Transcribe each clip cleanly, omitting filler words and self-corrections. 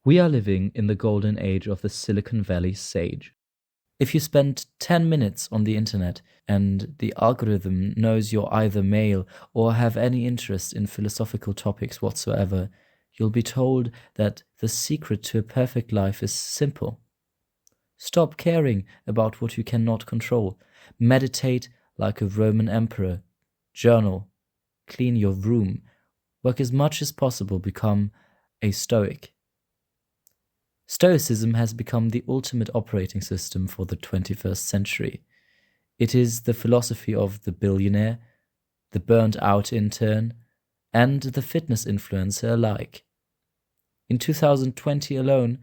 We are living in the golden age of the Silicon Valley sage. If you spend 10 minutes on the internet and the algorithm knows you're either male or have any interest in philosophical topics whatsoever, you'll be told that the secret to a perfect life is simple. Stop caring about what you cannot control. Meditate like a Roman emperor. Journal. Clean your room. Work as much as possible. Become a Stoic. Stoicism has become the ultimate operating system for the 21st century. It is the philosophy of the billionaire, the burnt-out intern, and the fitness influencer alike. In 2020 alone,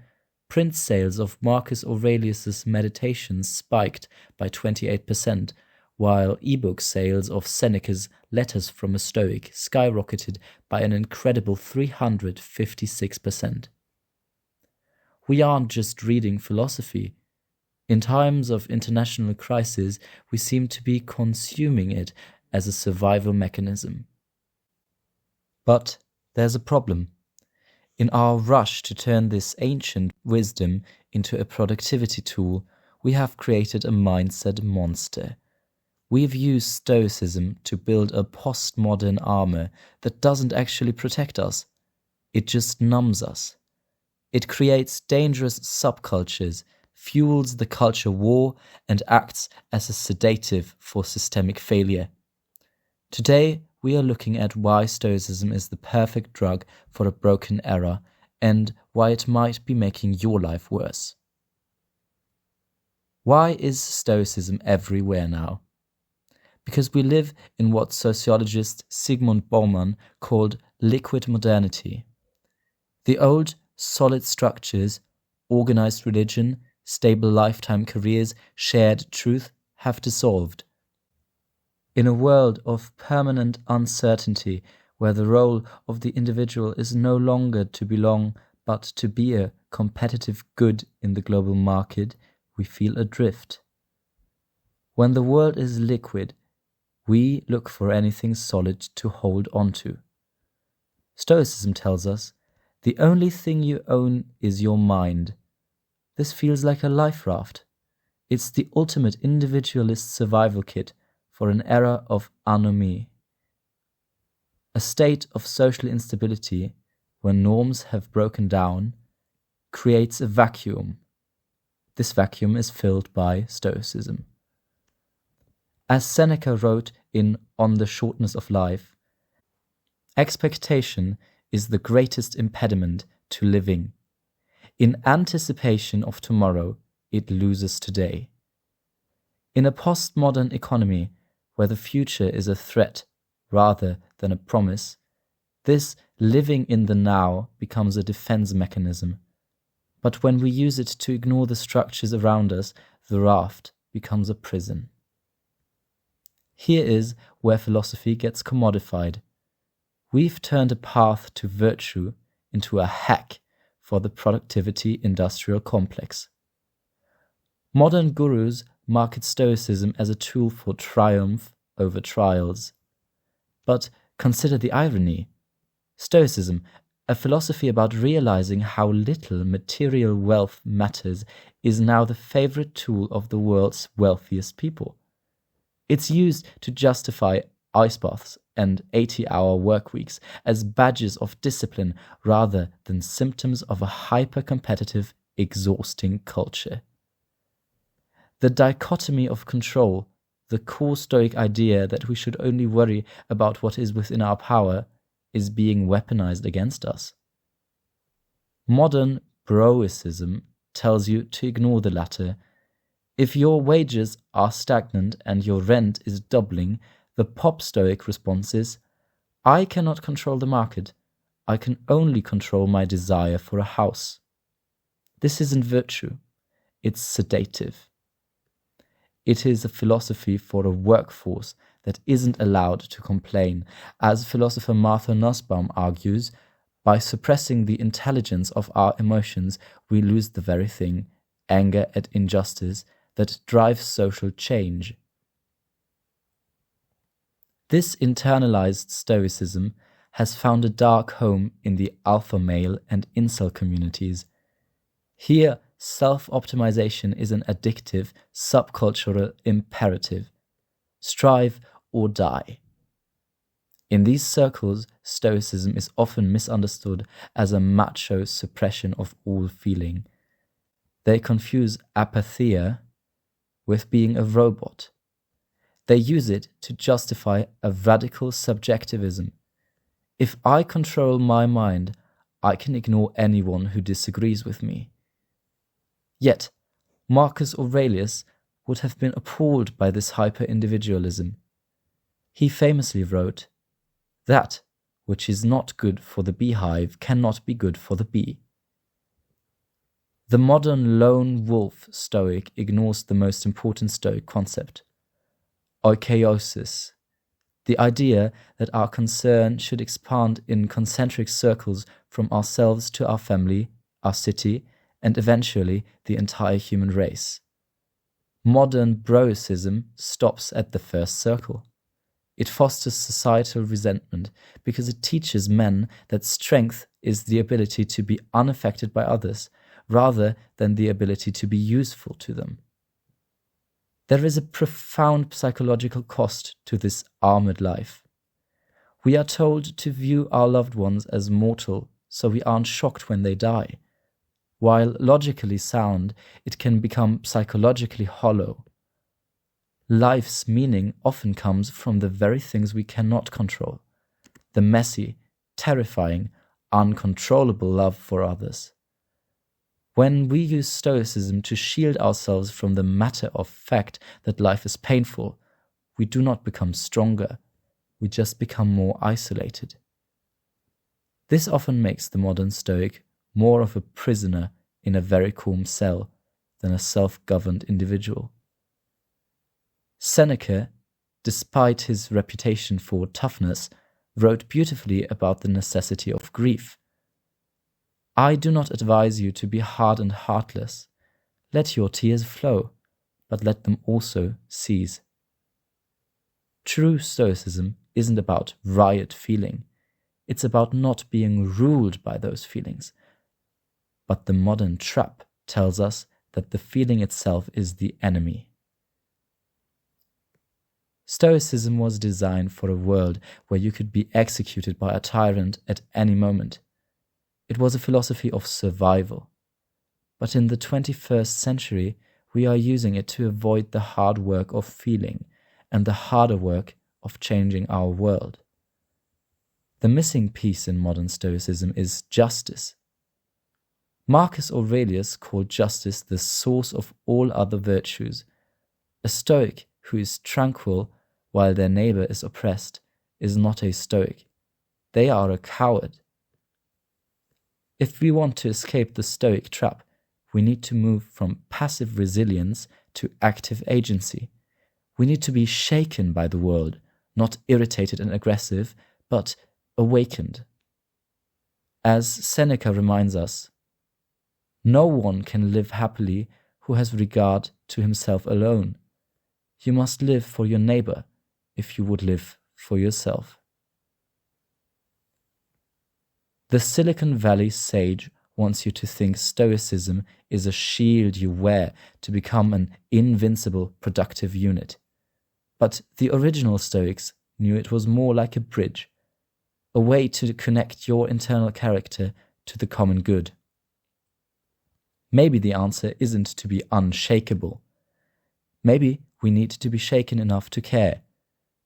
print sales of Marcus Aurelius' Meditations spiked by 28%, while ebook sales of Seneca's Letters from a Stoic skyrocketed by an incredible 356%. We aren't just reading philosophy. In times of international crisis, we seem to be consuming it as a survival mechanism. But there's a problem. In our rush to turn this ancient wisdom into a productivity tool, we have created a mindset monster. We've used Stoicism to build a postmodern armor that doesn't actually protect us. It just numbs us. It creates dangerous subcultures, fuels the culture war, and acts as a sedative for systemic failure. Today, we are looking at why Stoicism is the perfect drug for a broken era and why it might be making your life worse. Why is Stoicism everywhere now? Because we live in what sociologist Zygmunt Bauman called liquid modernity. The old, solid structures, organized religion, stable lifetime careers, shared truth have dissolved. In a world of permanent uncertainty, where the role of the individual is no longer to belong but to be a competitive good in the global market, we feel adrift. When the world is liquid, we look for anything solid to hold on to. Stoicism tells us, the only thing you own is your mind. This feels like a life raft. It's the ultimate individualist survival kit for an era of anomie. A state of social instability, when norms have broken down, creates a vacuum. This vacuum is filled by Stoicism. As Seneca wrote in On the Shortness of Life, expectation is the greatest impediment to living. In anticipation of tomorrow, it loses today. In a postmodern economy, where the future is a threat rather than a promise, this living in the now becomes a defense mechanism. But when we use it to ignore the structures around us, the raft becomes a prison. Here is where philosophy gets commodified. We've turned a path to virtue into a hack for the productivity industrial complex. Modern gurus market Stoicism as a tool for triumph over trials. But consider the irony. Stoicism, a philosophy about realizing how little material wealth matters, is now the favorite tool of the world's wealthiest people. It's used to justify ice baths and 80-hour work weeks as badges of discipline rather than symptoms of a hyper-competitive, exhausting culture. The dichotomy of control, the core Stoic idea that we should only worry about what is within our power, is being weaponized against us. Modern Bro-icism tells you to ignore the latter. If your wages are stagnant and your rent is doubling, the pop Stoic response is, I cannot control the market. I can only control my desire for a house. This isn't virtue. It's sedative. It is a philosophy for a workforce that isn't allowed to complain. As philosopher Martha Nussbaum argues, by suppressing the intelligence of our emotions, we lose the very thing, anger at injustice, that drives social change. This internalized Stoicism has found a dark home in the alpha male and incel communities. Here, self-optimization is an addictive, subcultural imperative. Strive or die. In these circles, Stoicism is often misunderstood as a macho suppression of all feeling. They confuse apatheia with being a robot. They use it to justify a radical subjectivism. If I control my mind, I can ignore anyone who disagrees with me. Yet, Marcus Aurelius would have been appalled by this hyper-individualism. He famously wrote, "That which is not good for the beehive cannot be good for the bee." The modern lone wolf Stoic ignores the most important Stoic concept, Oikeiôsis, the idea that our concern should expand in concentric circles from ourselves to our family, our city, and eventually the entire human race. Modern Bro-icism stops at the first circle. It fosters societal resentment because it teaches men that strength is the ability to be unaffected by others rather than the ability to be useful to them. There is a profound psychological cost to this armored life. We are told to view our loved ones as mortal so we aren't shocked when they die. While logically sound, it can become psychologically hollow. Life's meaning often comes from the very things we cannot control, the messy, terrifying, uncontrollable love for others. When we use Stoicism to shield ourselves from the matter of fact that life is painful, we do not become stronger, we just become more isolated. This often makes the modern Stoic more of a prisoner in a very calm cell than a self-governed individual. Seneca, despite his reputation for toughness, wrote beautifully about the necessity of grief. "I do not advise you to be hard and heartless. Let your tears flow, but let them also cease." True Stoicism isn't about riot feeling. It's about not being ruled by those feelings. But the modern trap tells us that the feeling itself is the enemy. Stoicism was designed for a world where you could be executed by a tyrant at any moment. It was a philosophy of survival. But in the 21st century, we are using it to avoid the hard work of feeling and the harder work of changing our world. The missing piece in modern Stoicism is justice. Marcus Aurelius called justice the source of all other virtues. A Stoic who is tranquil while their neighbor is oppressed is not a Stoic. They are a coward. If we want to escape the Stoic trap, we need to move from passive resilience to active agency. We need to be shaken by the world, not irritated and aggressive, but awakened. As Seneca reminds us, no one can live happily who has regard to himself alone. You must live for your neighbor if you would live for yourself. The Silicon Valley sage wants you to think Stoicism is a shield you wear to become an invincible, productive unit. But the original Stoics knew it was more like a bridge, a way to connect your internal character to the common good. Maybe the answer isn't to be unshakable. Maybe we need to be shaken enough to care.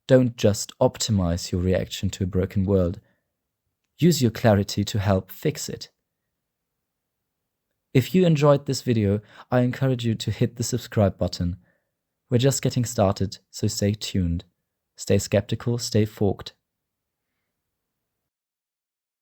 Don't just optimize your reaction to a broken world. Use your clarity to help fix it. If you enjoyed this video, I encourage you to hit the subscribe button. We're just getting started, so stay tuned. Stay skeptical, stay forked,